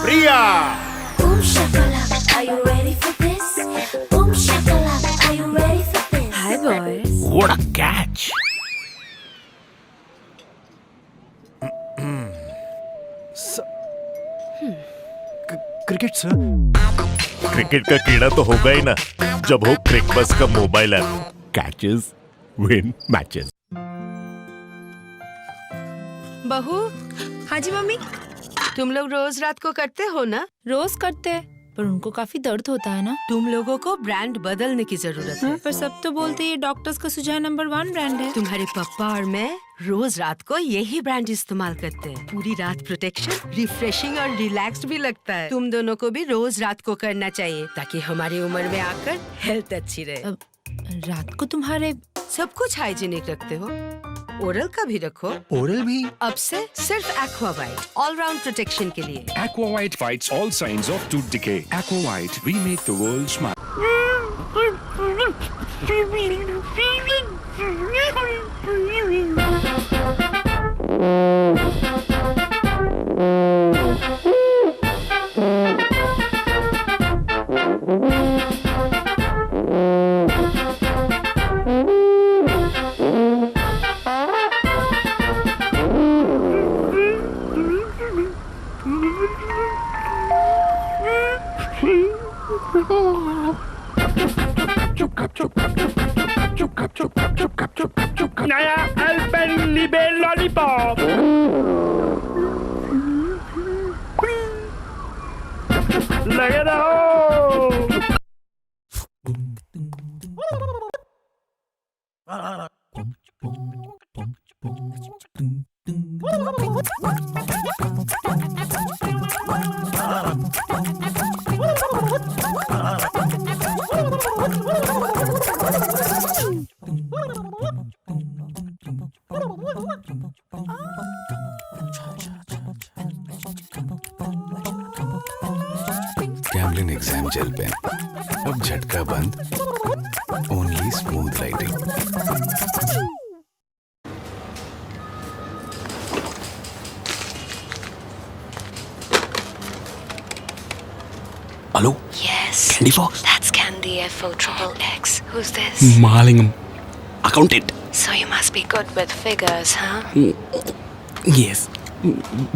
Priya. Boom shakalaka, are you ready for this? Boom shakalaka, are you ready for this? Hi boys. What a catch! Cricket sir. Cricket का कीड़ा तो होगा ही ना जब हो क्रिकबस का mobile app. Catches win matches. बहू। हाँ जी मम्मी। तुम लोग रोज रात को करते हो ना? रोज करते हैं, पर उनको काफी दर्द होता है ना। तुम लोगों को ब्रांड बदलने की जरूरत है। पर सब तो बोलते हैं ये डॉक्टर्स का सुझाव नंबर 1 ब्रांड है। तुम्हारे पापा और मैं रोज रात को यही ब्रांड इस्तेमाल करते हैं। पूरी रात प्रोटेक्शन, रिफ्रेशिंग और रिलैक्स्ड भी लगता है। तुम दोनों को भी रोज रात को करना चाहिए ताकि हमारी उम्र में आकर हेल्थ अच्छी रहे। रात को तुम्हारे सब कुछ हाइजीनिक रखते हो, ओरल का भी रखो। ओरल भी? अब से सिर्फ एक्वावाइट, ऑल राउंड प्रोटेक्शन के लिए। Aquavite fights all signs of tooth decay. Aquavite, we make the world smile. नया अल्पेनलिबे लॉलीपॉप। लगे रहो। Camlin exam gel pen. अब झटका बंद. Only smooth writing. Hello? Yes. Candy Fox? That's Candy FO XXX. Who's this? Mahalingam. Accountant. So you must be good with figures, huh? Yes.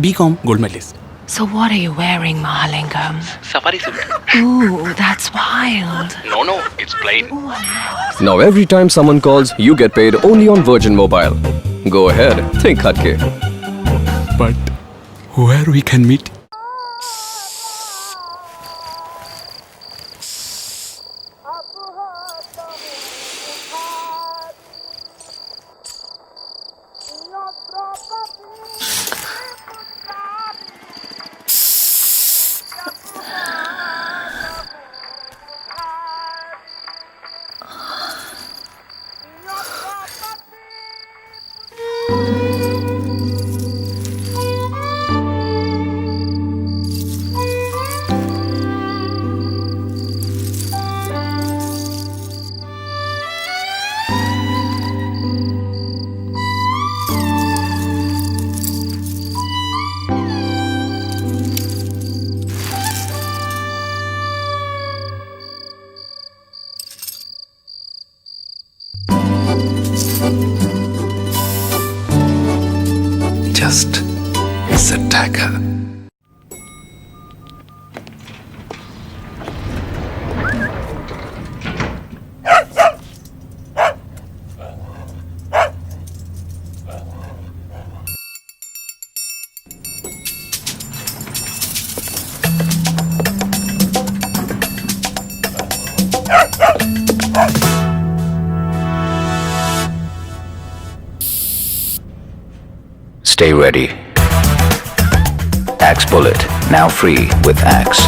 BCom gold medalist. So what are you wearing, Mahalingam? Safari suit. Ooh, that's wild. No, it's plain. Now every time someone calls, you get paid only on Virgin Mobile. Go ahead, think hatke. But where we can meet? Just a dagger. Stay ready. Axe Bullet, now free with Axe.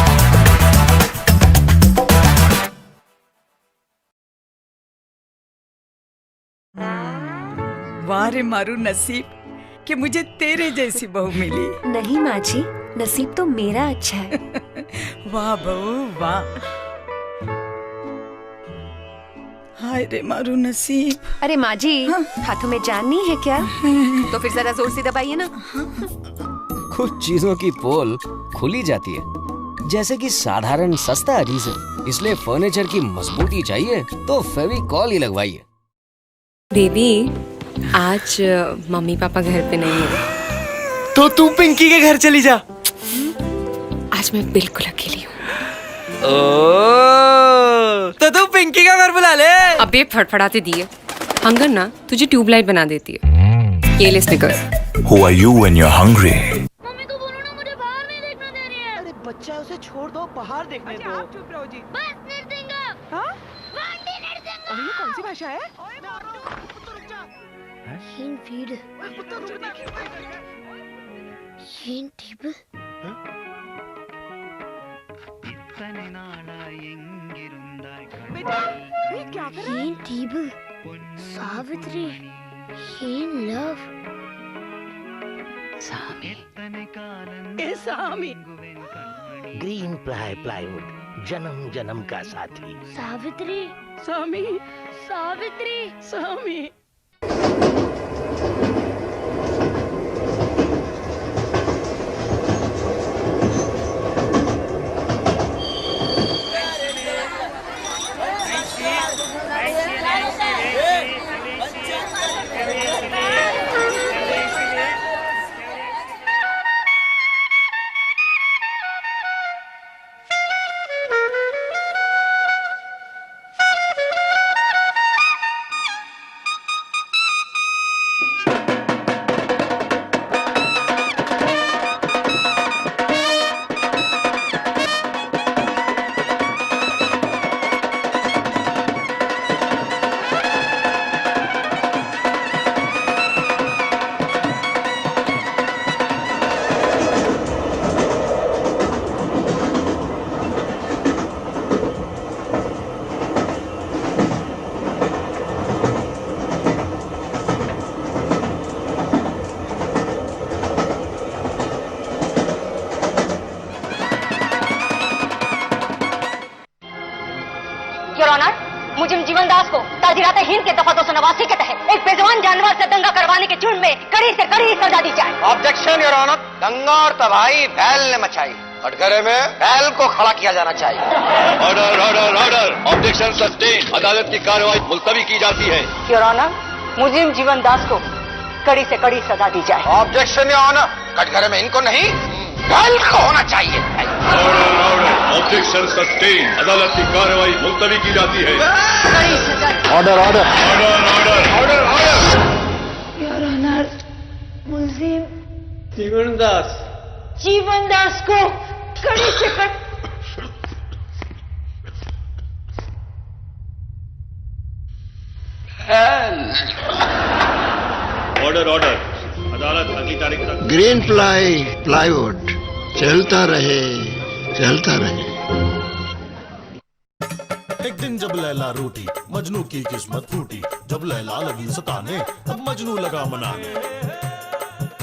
वाह रे मारू नसीब कि मुझे तेरे जैसी बहू मिली। नहीं माँ जी, नसीब तो मेरा अच्छा है। वाह बहू वाह। हाय रे मारू नसीब। अरे माँ जी, हाथों में जान नहीं है क्या? तो फिर जरा जोर से दबाइए ना। कुछ चीजों की पोल खुली जाती है, जैसे कि साधारण सस्ता एडहेसिव। इसलिए फर्नीचर की मजबूती चाहिए तो फेविकॉल ही लगवाइए। बेबी, आज मम्मी पापा घर पे नहीं है, तो तू पिंकी के घर चली जा। आज मैं बिल्कुल अकेली हूँ। तो तू पिंकी का घर बुला ले। अबे फड़फड़ाते दिए, हंगर ना तुझे ट्यूबलाइट बना देती है। ये ले stickers. Who are you when you're hungry? Mummy को बोलो ना, मुझे बाहर नहीं देखना दे रही है। अरे बच्चा, उसे छोड़ दो, बाहर देखने दो। आप चुप रहो जी। बस नरसिंह। हाँ? वांडी नरसिंह। ये कौन सी भाषा है? हीन फीड। हीन टेबल। बेटा, ये क्या कर रहा है? हीन टेबल। सावित्री। हीन लव। सामी। ए सामी। ग्रीन प्लाईवुड जन्म जन्म का साथी। सावित्री। सामी। सावित्री। सामी। मुजिम जीवन दास को ताजीरात हिंद के दफा 289 के तहत एक बेजवान जानवर से दंगा करवाने के जुर्म में कड़ी से कड़ी सजा दी जाए। Objection your honour. दंगा और तबाही बैल ने मचाई, कटघरे में बैल को खड़ा किया जाना चाहिए। Order order order. Objection sustain. अदालत की कार्रवाई मुलतवी की जाती है। योर ऑनर, मुजिम जीवन दास को कड़ी से कड़ी सजा दी जाए। Objection your honour. कटघरे में इनको नहीं, बैल को होना चाहिए। Order order. Objection sustain. अदालत की कार्रवाई मुलतवी की जाती है। Order order order order order order. Your honour, मुजिम जीवन दास को कड़ी से ऑर्डर ऑर्डर। अदालत अगली तारीख तक ग्रीन प्लाईवुड चलता रहे, चलता रहे। एक दिन जब लैला रूठी, मजनू की किस्मत फूटी। जब लैला लगी सताने, तब मजनू लगा मनाने।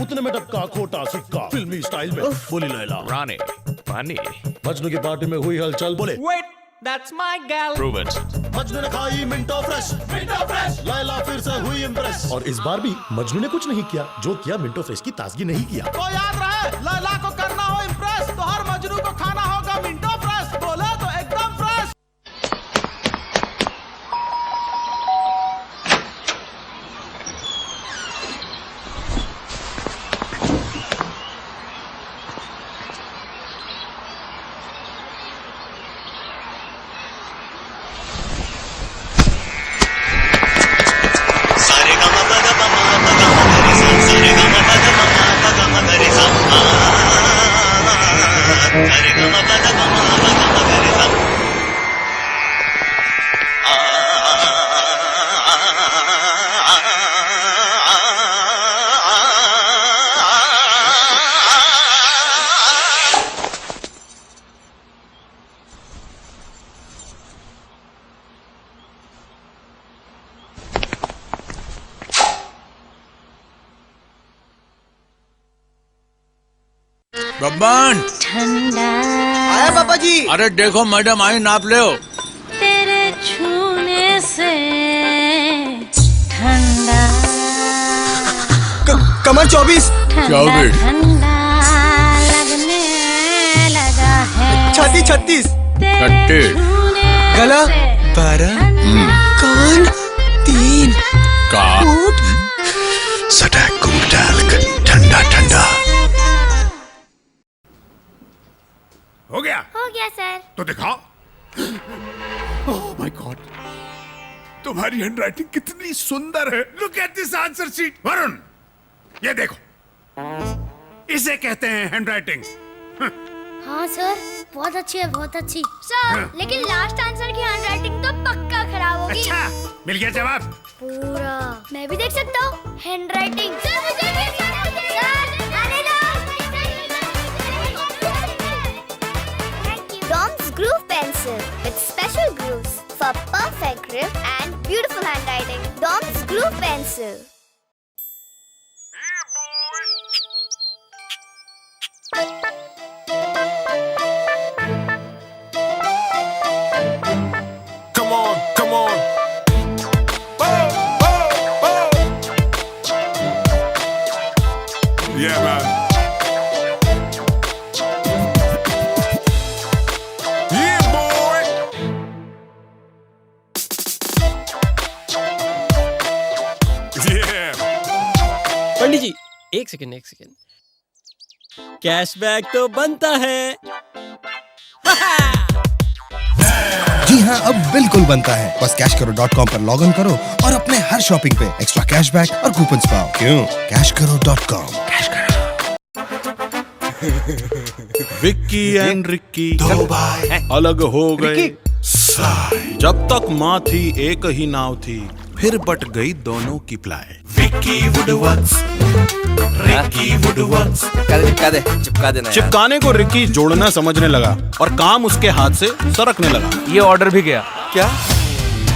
उतने में टपका खोटा सिक्का फिल्मी स्टाइल में। बोली लैला, रानी पानी। मजनू की पार्टी में हुई हलचल। बोले, Wait, that's my gal. Prove it. Majnu ने खाई मिंटो फ्रेश। लैला फिर से हुई इम्प्रेस। और इस बार भी मजनू ने कुछ नहीं किया जो किया मिंटो फ्रेश की ताजगी नहीं किया। तो याद रहे, लैला को करना हो इम्प्रेस तो हर मजनू को खाना होगा मिंटो फ्रेश। बोले तो एकदम फ्रेश। बब्बन ठंडा आया पापा जी। अरे देखो मैडम आई, नाप ले। तेरे छूने से ठंडा कमर 24 ठंडा छाती 36, गला 12, कान 3, सटैक कूल टैल्क, ठंडा ठंडा। हो गया सर। तो दिखाओ। ओह माय गॉड, तुम्हारी हैंडराइटिंग कितनी सुंदर है। Look at this answer sheet. Varun, ये देखो, इसे कहते हैं हैंडराइटिंग। हाँ सर, बहुत अच्छी है, बहुत अच्छी। सर, लेकिन लास्ट आंसर की हैंडराइटिंग तो पक्का खराब होगी। अच्छा, मिल गया जवाब। पूरा मैं भी देख सकता हूँ हैंडराइटिंग। सर, मुझे भी सर, आने दो। Dom's Groove Pencil with special grooves for perfect grip and beautiful handwriting. Dom's Groove Pencil. Come on, come on. Yeah, man. Yeah, boy. Yeah. पंडित जी, एक सेकंड। कैशबैक तो बनता है। जी हाँ, अब बिल्कुल बनता है। बस cashkaro.com पर लॉग इन करो और अपने हर शॉपिंग पे एक्स्ट्रा कैशबैक और कूपन्स पाओ। क्यों? cashkaro.com। विक्की एंड रिक्की अलग हो गए। जब तक माँ थी एक ही नाव थी, फिर बट गई दोनों की ply. Vicky wood once, Ricky wood once. चिपका देना। चिपकाने को रिक्की जोड़ना समझने लगा और काम उसके हाथ से सरकने लगा। ये ऑर्डर भी गया। क्या?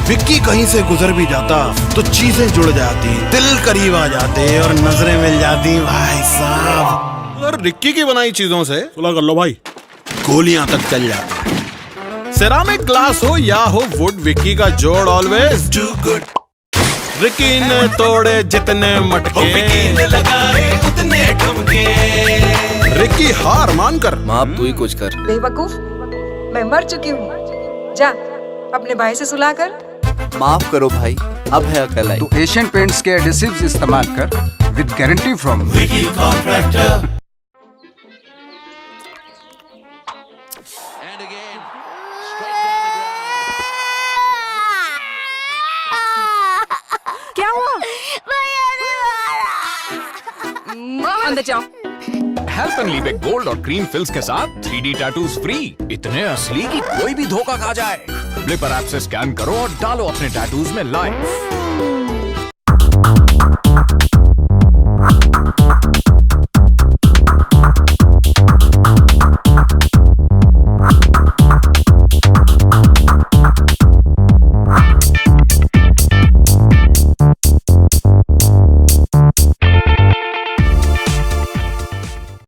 विक्की कहीं से गुजर भी जाता तो चीजें जुड़ जाती, दिल करीब आ जाते और नजरें मिल जाती। भाई साहब, और रिक्की की बनाई चीजों से सुलह कर लो भाई, गोलियां तक चल जाती। सेरामिक ग्लास हो या हो वुड, विक्की का जोड़ ऑलवेज डू गुड। रिक्की ने तोड़े जितने मटके, विक्की ने लगाए उतने ठुमके। रिक्की हार मानकर माँ तू ही कुछ कर। बेवकूफ, मैं मर चुकी हूँ। जा अपने भाई से सुलह कर। माफ करो भाई, अब है अकल आई। तो एशियन पेंट्स के एडिसिव्स इस्तेमाल कर with guarantee from Vicky contractor. क्या हुआ? अंदर जाओ। हेल्प एंड लीव गोल्ड और ग्रीन फिल्स के साथ 3D टैटूज फ्री। इतने असली कि कोई भी धोखा खा जाए। ब्लिपर ऐप से स्कैन करो और डालो अपने टैटूज में लाइफ।